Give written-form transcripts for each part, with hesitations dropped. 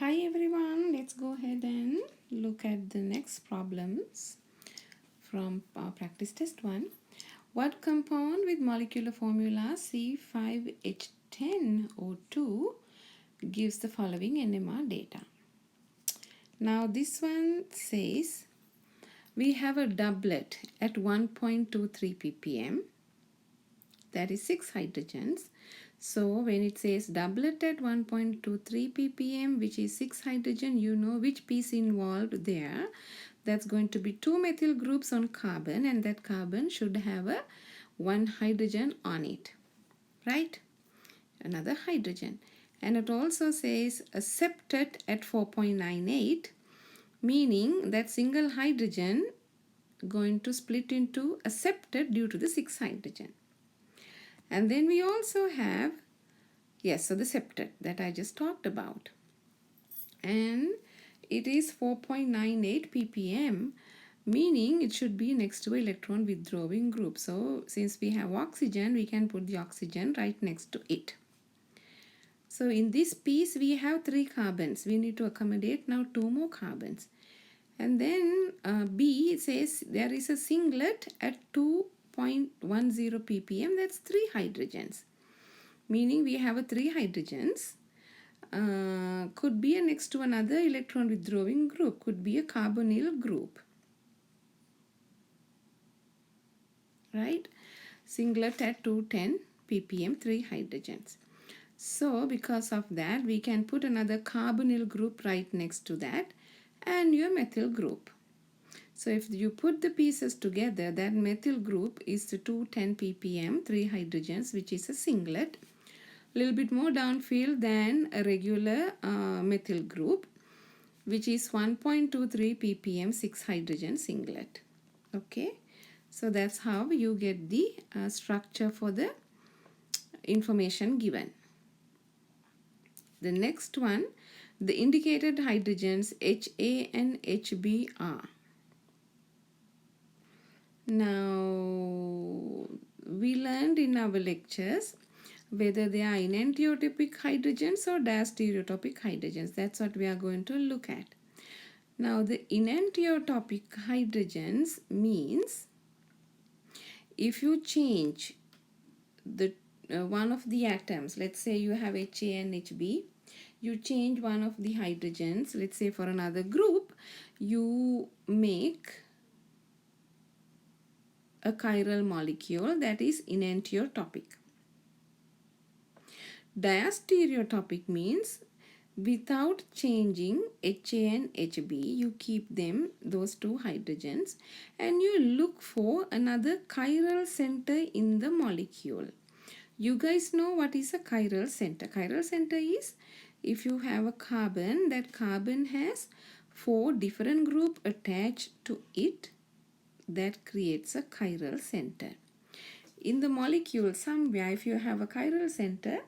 Hi everyone, let's go ahead and look at the next problems from practice test 1. What compound with molecular formula C5H10O2 gives the following NMR data? Now this one says we have a doublet at 1.23 ppm, that is 6 hydrogens. So when it says doublet at 1.23 ppm, which is 6 hydrogen, you know which piece involved there. That's going to be 2 methyl groups on carbon, and that carbon should have a 1 hydrogen on it, right? Another hydrogen. And it also says a septet at 4.98, meaning that single hydrogen going to split into a septet due to the 6 hydrogen. And then we also have, yes, so the septet that I just talked about. And it is 4.98 ppm, meaning it should be next to electron withdrawing group. So since we have oxygen, we can put the oxygen right next to it. So in this piece, we have 3 carbons. We need to accommodate now 2 more carbons. And then B says there is a singlet at 2.10 ppm, that's 3 hydrogens. Meaning we have a 3 hydrogens. Could be next to another electron withdrawing group, could be a carbonyl group, right? Singlet at 210 ppm, 3 hydrogens. So because of that, we can put another carbonyl group right next to that and your methyl group. So if you put the pieces together, that methyl group is the 210 ppm, 3 hydrogens, which is a singlet. A little bit more downfield than a regular methyl group, which is 1.23 ppm, 6 hydrogen singlet. Okay, so that's how you get the structure for the information given. The next one, the indicated hydrogens HA and HB are. Now, we learned in our lectures whether they are enantiotopic hydrogens or diastereotopic hydrogens. That's what we are going to look at. Now, the enantiotopic hydrogens means if you change the one of the atoms, let's say you have HA and HB, you change one of the hydrogens, let's say for another group, you make a chiral molecule that is enantiotopic. Diastereotopic means without changing HA and HB, you keep them, those 2 hydrogens, and you look for another chiral center in the molecule. You guys know what is a chiral center. Chiral center is if you have a carbon, that carbon has 4 different groups attached to it, that creates a chiral center. In the molecule somewhere, if you have a chiral center,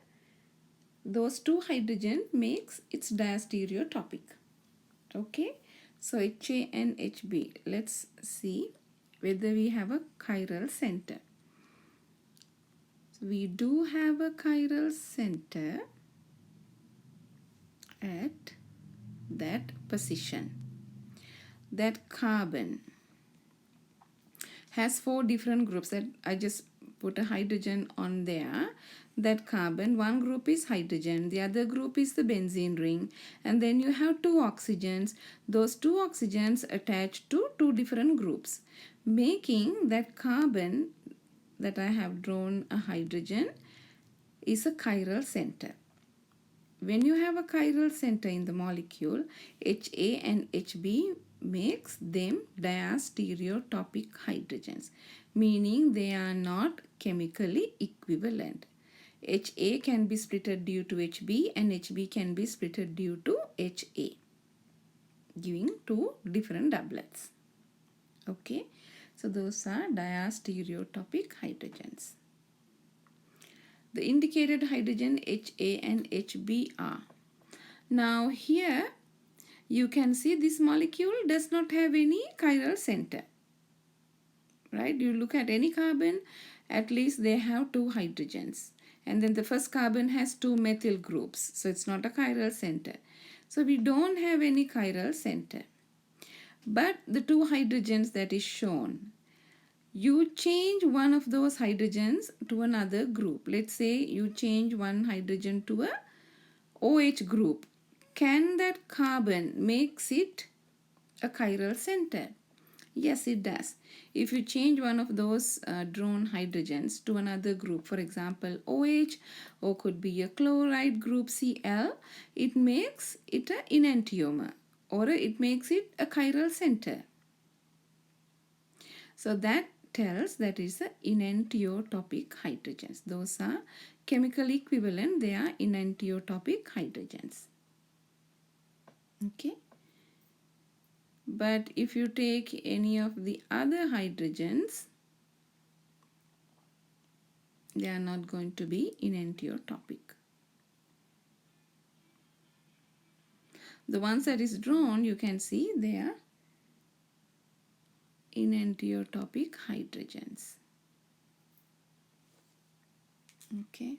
those 2 hydrogen makes its diastereotopic. Okay, so HA and HB, let's see whether we have a chiral center. So we do have a chiral center at that position. That carbon has 4 different groups, that I just put a hydrogen on there. That carbon, one group is hydrogen, the other group is the benzene ring, and then you have 2 oxygens. Those 2 oxygens attached to 2 different groups, making that carbon that I have drawn a hydrogen is a chiral center. When you have a chiral center in the molecule, HA and HB makes them diastereotopic hydrogens, meaning they are not chemically equivalent. HA can be splitted due to HB and HB can be splitted due to HA, giving 2 different doublets. Okay, so those are diastereotopic hydrogens. The indicated hydrogen HA and HB are. Now here you can see this molecule does not have any chiral center, right? You look at any carbon, at least they have 2 hydrogens, and then the first carbon has 2 methyl groups, so it's not a chiral center. So we don't have any chiral center. But the two hydrogens that is shown, you change one of those hydrogens to another group. Let's say you change one hydrogen to a OH group. Can that carbon makes it a chiral center? Yes, it does. If you change one of those drawn hydrogens to another group, for example OH, or could be a chloride group Cl, it makes it an enantiomer, or it makes it a chiral center. So that tells that is the enantiotopic hydrogens. Those are chemical equivalent, they are enantiotopic hydrogens. Okay. But if you take any of the other hydrogens, they are not going to be enantiotopic. The ones that is drawn, you can see they are enantiotopic hydrogens. Okay,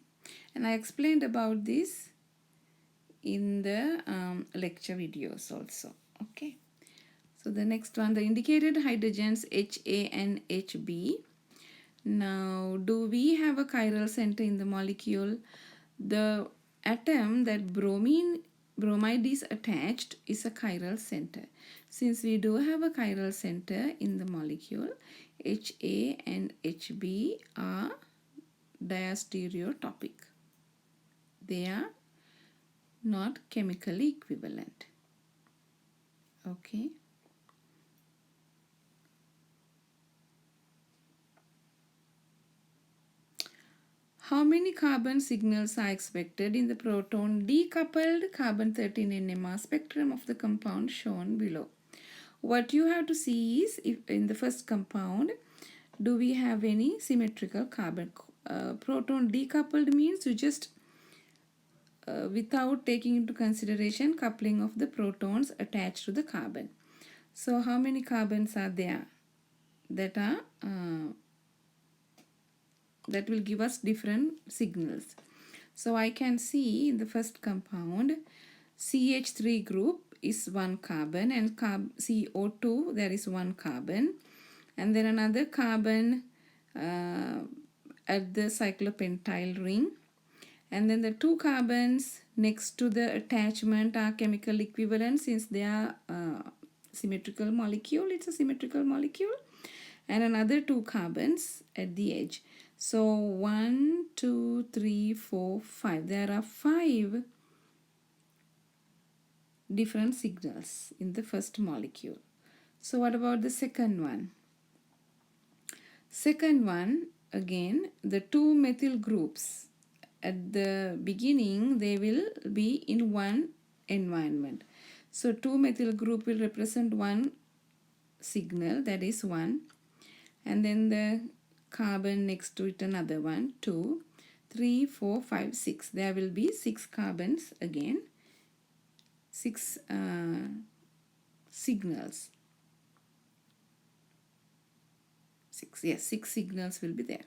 and I explained about this in the lecture videos also. Okay, so the next one, the indicated hydrogens HA and HB. Now, do we have a chiral center in the molecule? The atom that bromide is attached is a chiral center. Since we do have a chiral center in the molecule, HA and HB are diastereotopic. They are not chemically equivalent. Okay. How many carbon signals are expected in the proton decoupled carbon-13 NMR spectrum of the compound shown below? What you have to see is, if in the first compound, do we have any symmetrical carbon? Proton decoupled means you just without taking into consideration coupling of the protons attached to the carbon. So how many carbons are there that are that will give us different signals? So I can see in the first compound CH3 group is one carbon, and CO2 there is one carbon, and then another carbon at the cyclopentyl ring, and then the two carbons next to the attachment are chemical equivalent since they are symmetrical molecule. It's a symmetrical molecule, and another two carbons at the edge. So 1, 2, 3, 4, 5. There are 5 different signals in the first molecule. So what about the second one? Second one, again, the two methyl groups at the beginning, they will be in one environment. So 2 methyl group will represent one signal, that is 1, and then the carbon next to it another one, 2, 3, 4, 5, 6. There will be 6 carbons again, 6 signals. 6 signals will be there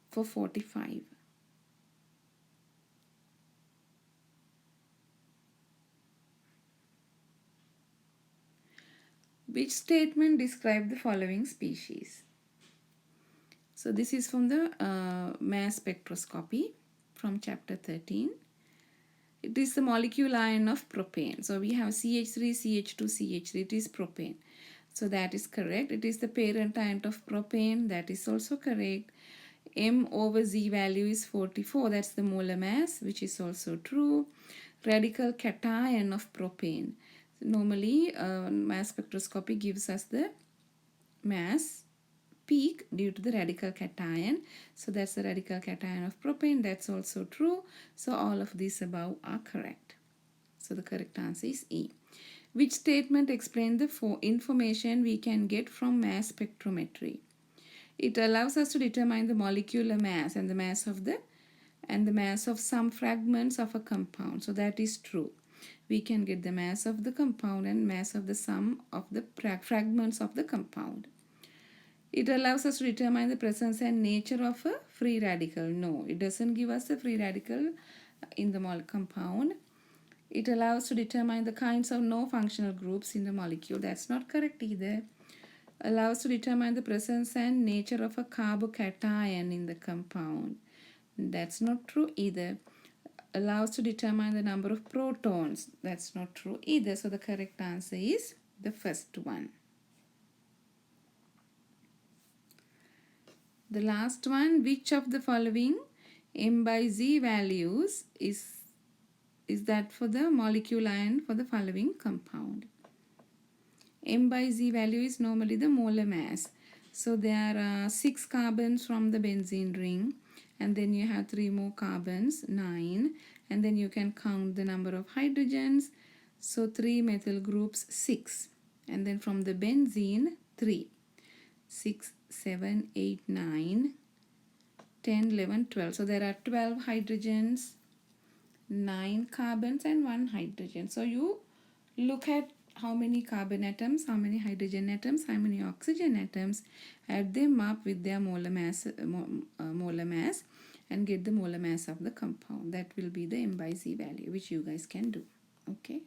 for 45. Which statement describe the following species? So this is from the mass spectroscopy from chapter 13. It is the molecule ion of propane. So we have CH3, CH2, CH3. It is propane. So that is correct. It is the parent ion of propane. That is also correct. M over Z value is 44. That's the molar mass, which is also true. Radical cation of propane. Normally, mass spectroscopy gives us the mass peak due to the radical cation. So that's the radical cation of propane. That's also true. So all of these above are correct. So the correct answer is E. Which statement explains the information we can get from mass spectrometry? It allows us to determine the molecular mass and the mass of some fragments of a compound. So that is true. We can get the mass of the compound and mass of the sum of the fragments of the compound. It allows us to determine the presence and nature of a free radical. No, it doesn't give us the free radical in the compound. It allows to determine the kinds of no functional groups in the molecule. That's not correct either. Allows to determine the presence and nature of a carbocation in the compound. That's not true either. Allows to determine the number of protons. That's not true either. So the correct answer is the first one. The last one, which of the following M by Z values is that for the molecule and for the following compound? M by Z value is normally the molar mass. So there are 6 carbons from the benzene ring, and then you have 3 more carbons, 9, and then you can count the number of hydrogens. So 3 methyl groups, 6, and then from the benzene, 3. 6, 7, 8, 9, 10, 11, 12. So there are 12 hydrogens, 9 carbons and 1 hydrogen. So you look at how many carbon atoms, how many hydrogen atoms, how many oxygen atoms, add them up with their molar mass and get the molar mass of the compound. That will be the M by Z value, which you guys can do. Okay.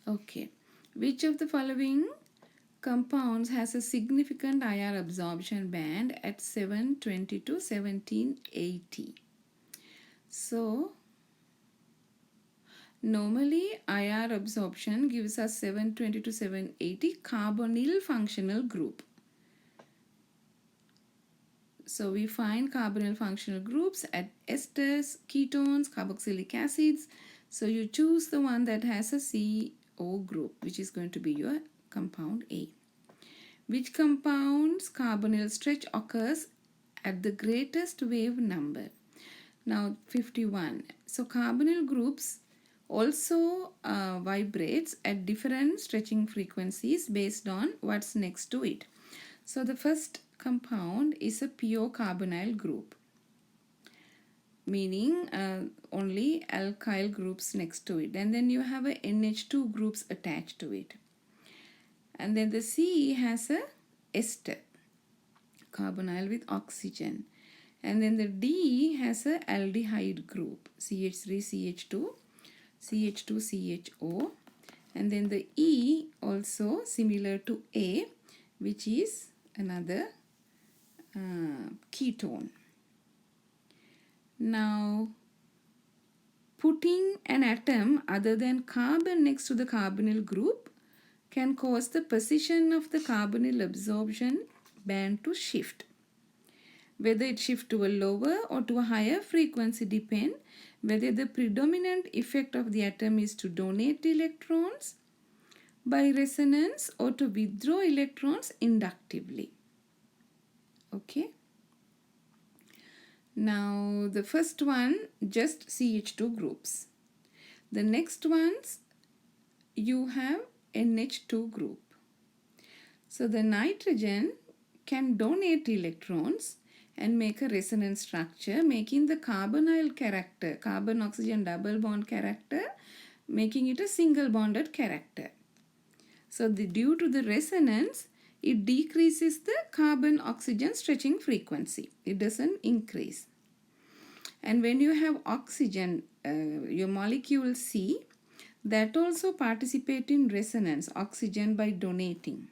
Okay. Which of the following compounds has a significant IR absorption band at 720 to 1780? So, normally IR absorption gives us 720 to 780 carbonyl functional group. So we find carbonyl functional groups at esters, ketones, carboxylic acids. So you choose the one that has a CO group, which is going to be your compound A. Which compound's carbonyl stretch occurs at the greatest wave number? Now 51. So carbonyl groups also vibrates at different stretching frequencies based on what's next to it. So the first compound is a pure carbonyl group, meaning only alkyl groups next to it, and then you have a NH2 groups attached to it, and then the C has a ester carbonyl with oxygen, and then the D has a aldehyde group, CH3 CH2 CH2 CHO, and then the E also similar to A, which is another ketone. Now, putting an atom other than carbon next to the carbonyl group can cause the position of the carbonyl absorption band to shift. Whether it shifts to a lower or to a higher frequency depends whether the predominant effect of the atom is to donate electrons by resonance or to withdraw electrons inductively. Okay. Now the first one just CH2 groups. The next ones you have NH2 group. So the nitrogen can donate electrons and make a resonance structure, making the carbonyl character, carbon-oxygen double bond character, making it a single bonded character. So due to the resonance, it decreases the carbon-oxygen stretching frequency. It doesn't increase. And when you have oxygen, your molecule C, that also participate in resonance, oxygen by donating.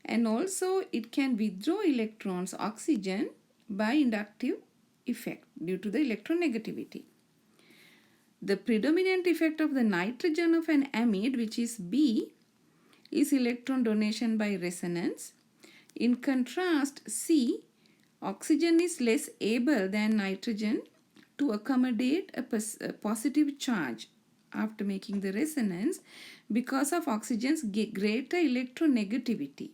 And also it can withdraw electrons, oxygen, by inductive effect due to the electronegativity. The predominant effect of the nitrogen of an amide, which is B, is electron donation by resonance. In contrast, C, oxygen is less able than nitrogen to accommodate a positive charge after making the resonance because of oxygen's greater electronegativity.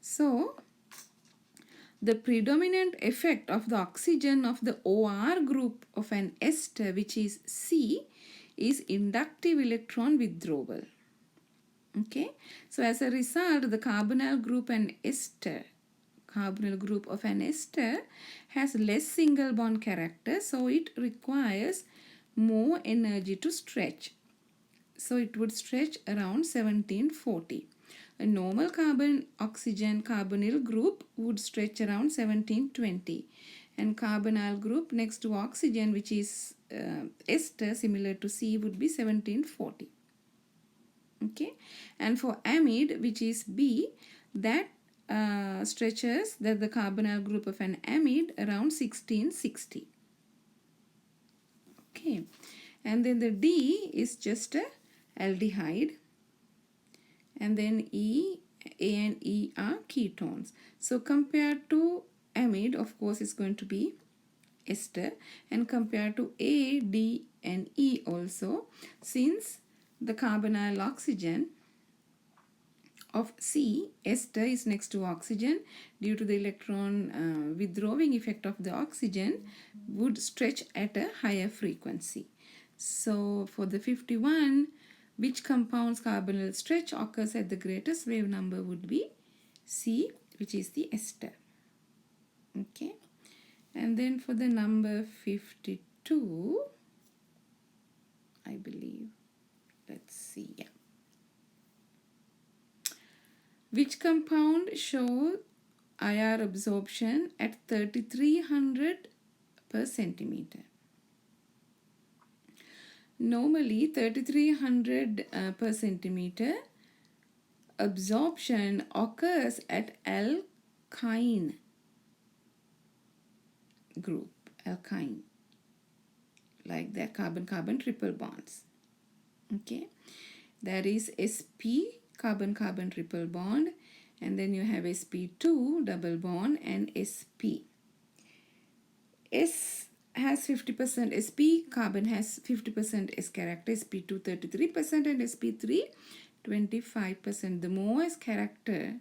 So, the predominant effect of the oxygen of the OR group of an ester, which is C, is inductive electron withdrawal. Okay, so as a result, the carbonyl group of an ester has less single bond character, so it requires more energy to stretch. So it would stretch around 1740. A normal carbon oxygen carbonyl group would stretch around 1720, and carbonyl group next to oxygen, which is ester similar to C, would be 1740. Okay, and for amide, which is B, that stretches that the carbonyl group of an amide around 1660. Okay, and then the D is just a aldehyde, and then E, A and E are ketones. So compared to amide, of course, it's going to be ester, and compared to A, D and E also, since the carbonyl oxygen of C, ester, is next to oxygen, due to the electron withdrawing effect of the oxygen, would stretch at a higher frequency. So for the 51, which compound's carbonyl stretch occurs at the greatest wave number would be C, which is the ester. Okay, and then for the number 52, I believe, let's see, yeah. Which compound shows IR absorption at 3300 per centimeter? Normally 3300 per centimeter absorption occurs at alkyne group, alkyne, like that, carbon-carbon triple bonds. Okay, there is sp, carbon-carbon triple bond, and then you have sp2 double bond and sp. S has 50%, sp carbon has 50% S character, sp2 33% and sp3 25%. The more S character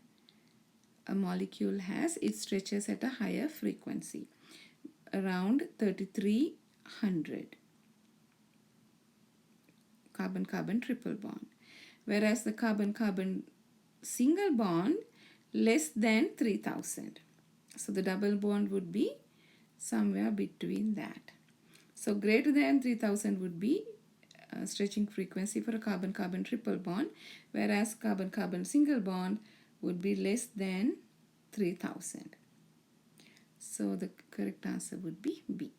a molecule has, it stretches at a higher frequency, around 3300. Carbon-carbon triple bond. Whereas the carbon-carbon single bond less than 3000. So the double bond would be somewhere between that. So greater than 3000 would be stretching frequency for a carbon-carbon triple bond, whereas carbon-carbon single bond would be less than 3000. So the correct answer would be B.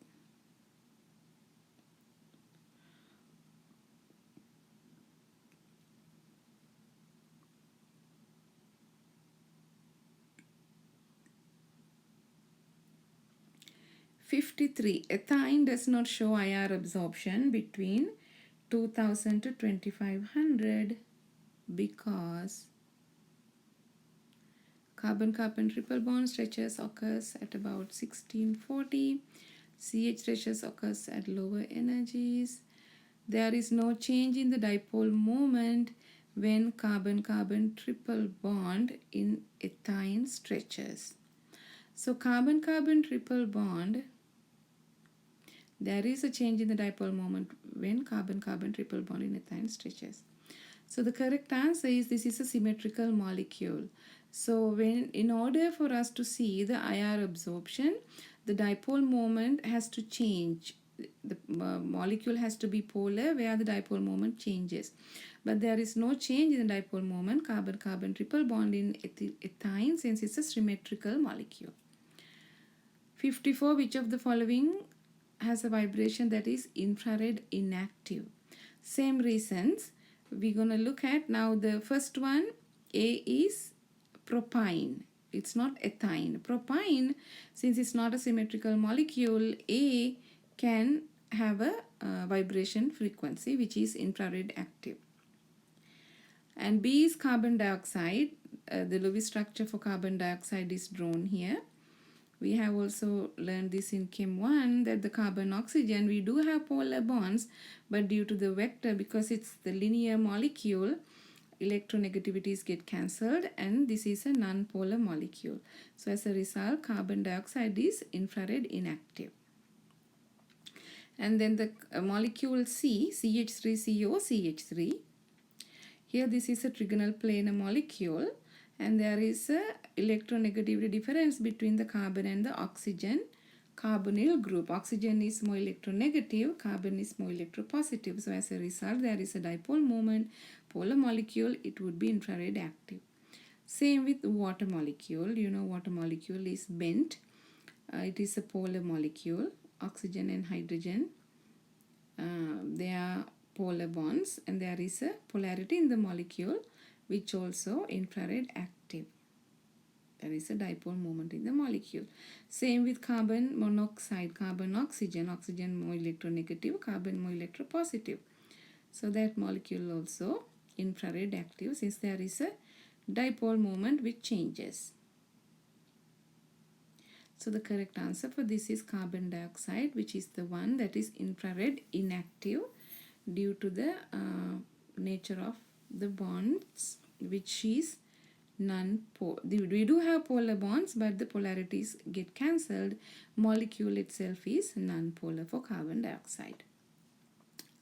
Ethine does not show IR absorption between 2000 to 2500 because carbon-carbon triple bond stretches occurs at about 1640. CH stretches occurs at lower energies. There is no change in the dipole moment when carbon-carbon triple bond in ethine stretches. So carbon-carbon triple bond, there is a change in the dipole moment when carbon-carbon triple bond in ethine stretches. So the correct answer is this is a symmetrical molecule. So in order for us to see the IR absorption, the dipole moment has to change. The molecule has to be polar where the dipole moment changes. But there is no change in the dipole moment, carbon-carbon triple bond in ethine, since it's a symmetrical molecule. 54, which of the following has a vibration that is infrared inactive? Same reasons. We're going to look at now the first one. A is propyne. It's not ethine. Propyne, since it's not a symmetrical molecule, A can have a vibration frequency which is infrared active. And B is carbon dioxide. The Lewis structure for carbon dioxide is drawn here. We have also learned this in Chem 1 that the carbon oxygen, we do have polar bonds, but due to the vector, because it's the linear molecule, electronegativities get cancelled, and this is a non-polar molecule. So as a result, carbon dioxide is infrared inactive. And then the molecule C, CH3CO, CH3. Here this is a trigonal planar molecule, and there is a electronegativity difference between the carbon and the oxygen carbonyl group. Oxygen is more electronegative, carbon is more electropositive. So as a result, there is a dipole moment, polar molecule, it would be infrared active. Same with water molecule. You know, water molecule is bent. It is a polar molecule. Oxygen and hydrogen, they are polar bonds, and there is a polarity in the molecule which also infrared active. There is a dipole moment in the molecule. Same with carbon monoxide, carbon oxygen, oxygen more electronegative, carbon more electropositive. So that molecule also infrared active, since there is a dipole moment which changes. So the correct answer for this is carbon dioxide, which is the one that is infrared inactive due to the nature of the bonds, which is non-polar. We do have polar bonds, but the polarities get cancelled. Molecule itself is non-polar for carbon dioxide.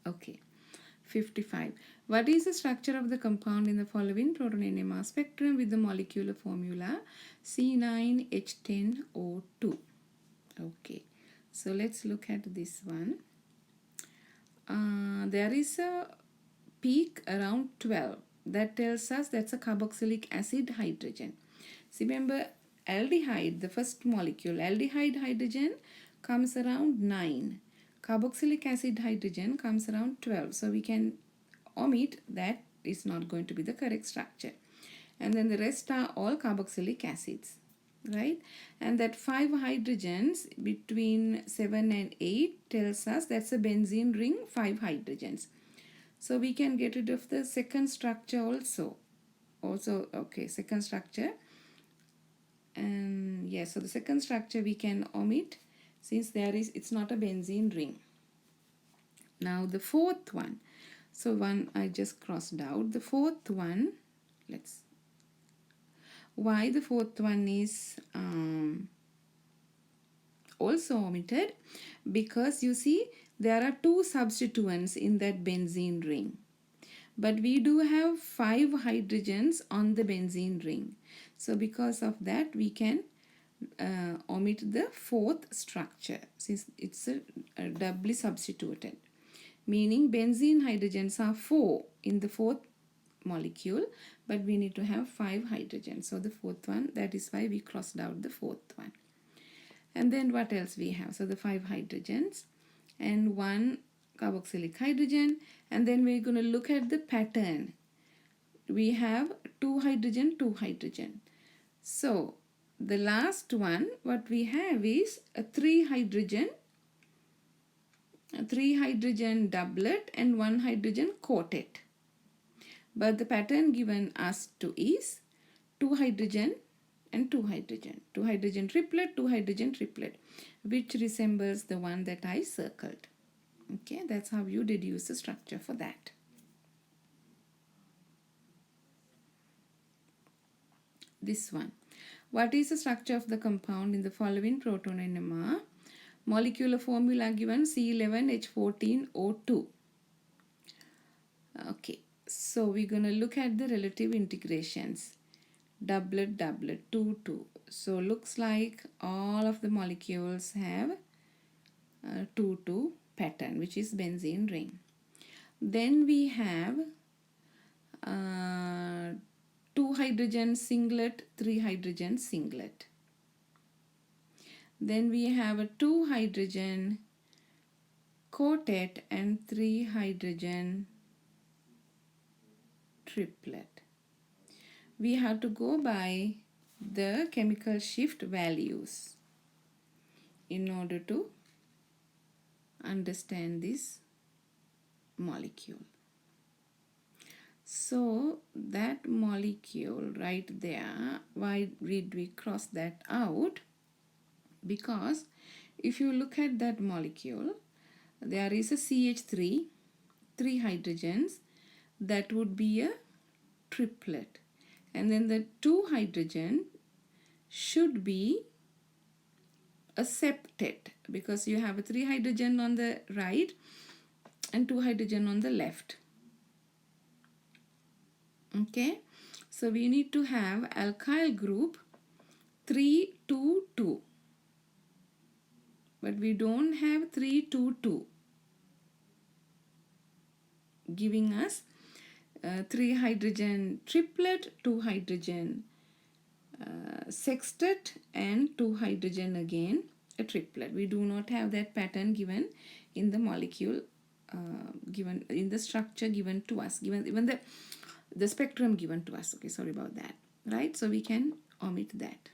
Okay. 55. What is the structure of the compound in the following proton NMR spectrum with the molecular formula C9H10O2? Okay, so let's look at this one. There is a peak around 12. That tells us that's a carboxylic acid hydrogen. See, remember aldehyde, the first molecule, aldehyde hydrogen comes around 9. Carboxylic acid hydrogen comes around 12. So we can omit that, is not going to be the correct structure. And then the rest are all carboxylic acids, right? And that 5 hydrogens between 7 and 8 tells us that's a benzene ring, 5 hydrogens. So we can get rid of the second structure also. Okay, second structure. And yes, so the second structure we can omit, since it's not a benzene ring. Now the fourth one. So one I just crossed out. The fourth one, why the fourth one is also omitted? Because you see, there are 2 substituents in that benzene ring. But we do have 5 hydrogens on the benzene ring. So because of that, we can omit the fourth structure, since it's a doubly substituted. Meaning benzene hydrogens are 4 in the fourth molecule, but we need to have 5 hydrogens. So the fourth one, that is why we crossed out the fourth one. And then what else we have? So the 5 hydrogens and 1 carboxylic hydrogen, and then we're going to look at the pattern. We have 2 hydrogen, 2 hydrogen. So the last one, what we have is a 3 hydrogen doublet and 1 hydrogen quartet. But the pattern given us to is 2 hydrogen and 2 hydrogen. 2 hydrogen triplet, 2 hydrogen triplet, which resembles the one that I circled. Okay, that's how you deduce the structure for that. This one. What is the structure of the compound in the following proton NMR? Molecular formula given C11H14O2. Okay, so we're going to look at the relative integrations. Doublet, 2, 2. So looks like all of the molecules have 2, 2 pattern, which is benzene ring. Then we have 2 hydrogen singlet, 3 hydrogen singlet. Then we have a 2 hydrogen quartet and 3 hydrogen triplet. We have to go by the chemical shift values in order to understand this molecule. So that molecule right there, why did we cross that out? Because if you look at that molecule, there is a CH3, 3 hydrogens, that would be a triplet. And then the 2 hydrogen should be a septet, because you have a 3 hydrogen on the right and 2 hydrogen on the left. Okay, so we need to have alkyl group 3 2 2, but we don't have 3 2 2, giving us 3 hydrogen triplet, 2 hydrogen sextet, and 2 hydrogen again a triplet. We do not have that pattern given in the molecule, given in the structure given to us, given even the spectrum given to us. Okay, sorry about that, right? So we can omit that.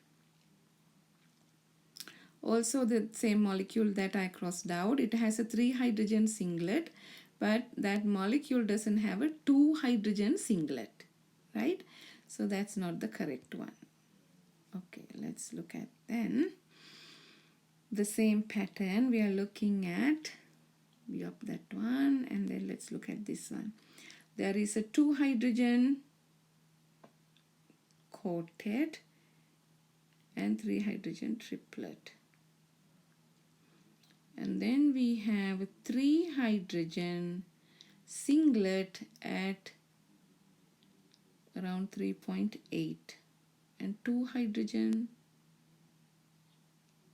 Also, the same molecule that I crossed out, it has a 3 hydrogen singlet, but that molecule doesn't have a 2 hydrogen singlet, right? So that's not the correct one. Okay, let's look at then the same pattern we are looking at. Yup, that one, and then let's look at this one. There is a 2 hydrogen quartet and 3 hydrogen triplet. And then we have 3 hydrogen singlet at around 3.8 and 2 hydrogen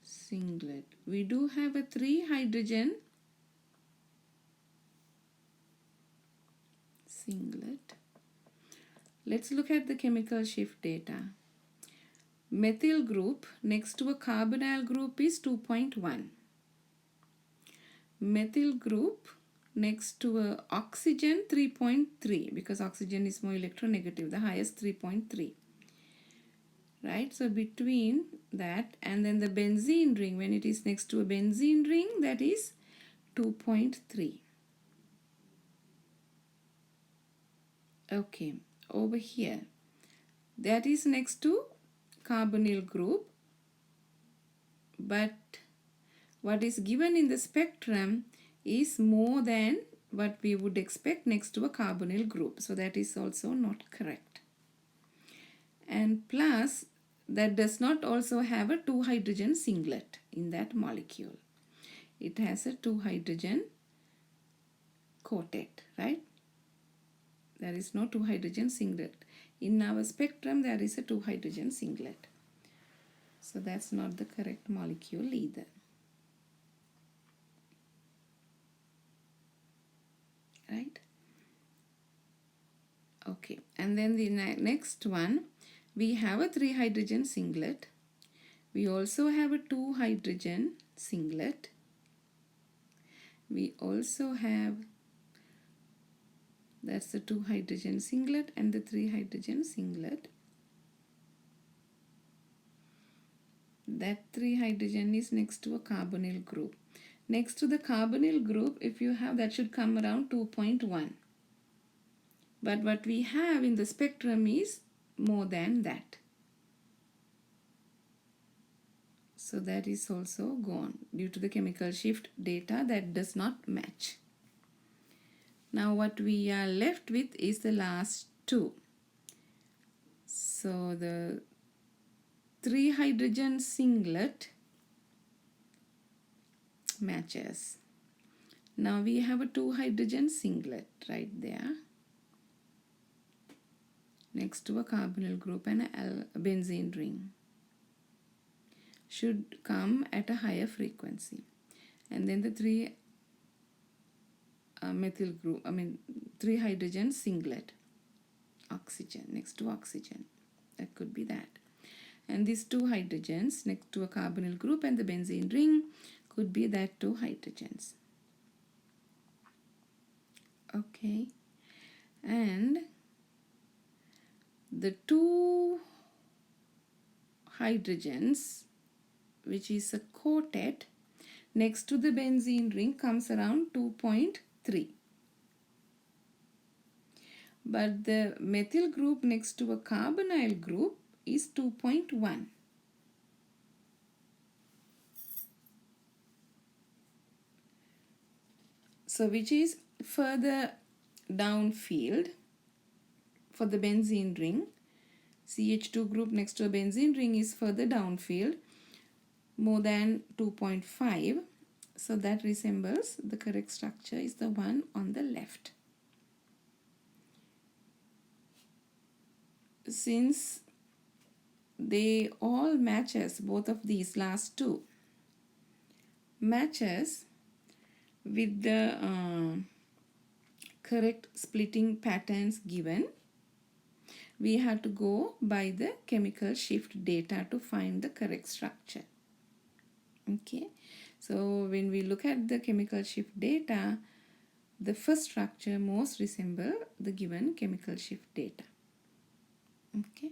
singlet. We do have a 3 hydrogen singlet. Let's look at the chemical shift data. Methyl group next to a carbonyl group is 2.1. Methyl group next to a oxygen 3.3, because oxygen is more electronegative, the highest 3.3, right? So between that and then the benzene ring, when it is next to a benzene ring, that is 2.3. Okay, over here, that is next to carbonyl group, but what is given in the spectrum is more than what we would expect next to a carbonyl group. So that is also not correct. And plus, that does not also have a 2 hydrogen singlet in that molecule. It has a 2 hydrogen quartet, right? There is no 2 hydrogen singlet. In our spectrum, there is a 2 hydrogen singlet. So that's not the correct molecule either. Right? Okay, and then the next one, we have a 3 hydrogen singlet. We also have a 2 hydrogen singlet. We also have, that's the 2 hydrogen singlet and the 3 hydrogen singlet. That 3 hydrogen is next to a carbonyl group. Next to the carbonyl group, if you have, that should come around 2.1. But what we have in the spectrum is more than that. So that is also gone due to the chemical shift data that does not match. Now what we are left with is the last two. So the 3 hydrogen singlet matches. Now we have a 2 hydrogen singlet right there next to a carbonyl group and a benzene ring. Should come at a higher frequency. And then the 3 methyl group, 3 hydrogen singlet, oxygen, next to oxygen. That could be that. And these 2 hydrogens next to a carbonyl group and the benzene ring could be that 2 hydrogens. Okay. And the 2 hydrogens, which is a quartet, next to the benzene ring comes around 2.3. But the methyl group next to a carbonyl group is 2.1. So which is further downfield for the benzene ring. CH2 group next to a benzene ring is further downfield, more than 2.5. So that resembles, the correct structure is the one on the left. Since they all matches, both of these last two matches with the correct splitting patterns given, we have to go by the chemical shift data to find the correct structure. Okay, so when we look at the chemical shift data, the first structure most resemble the given chemical shift data. Okay.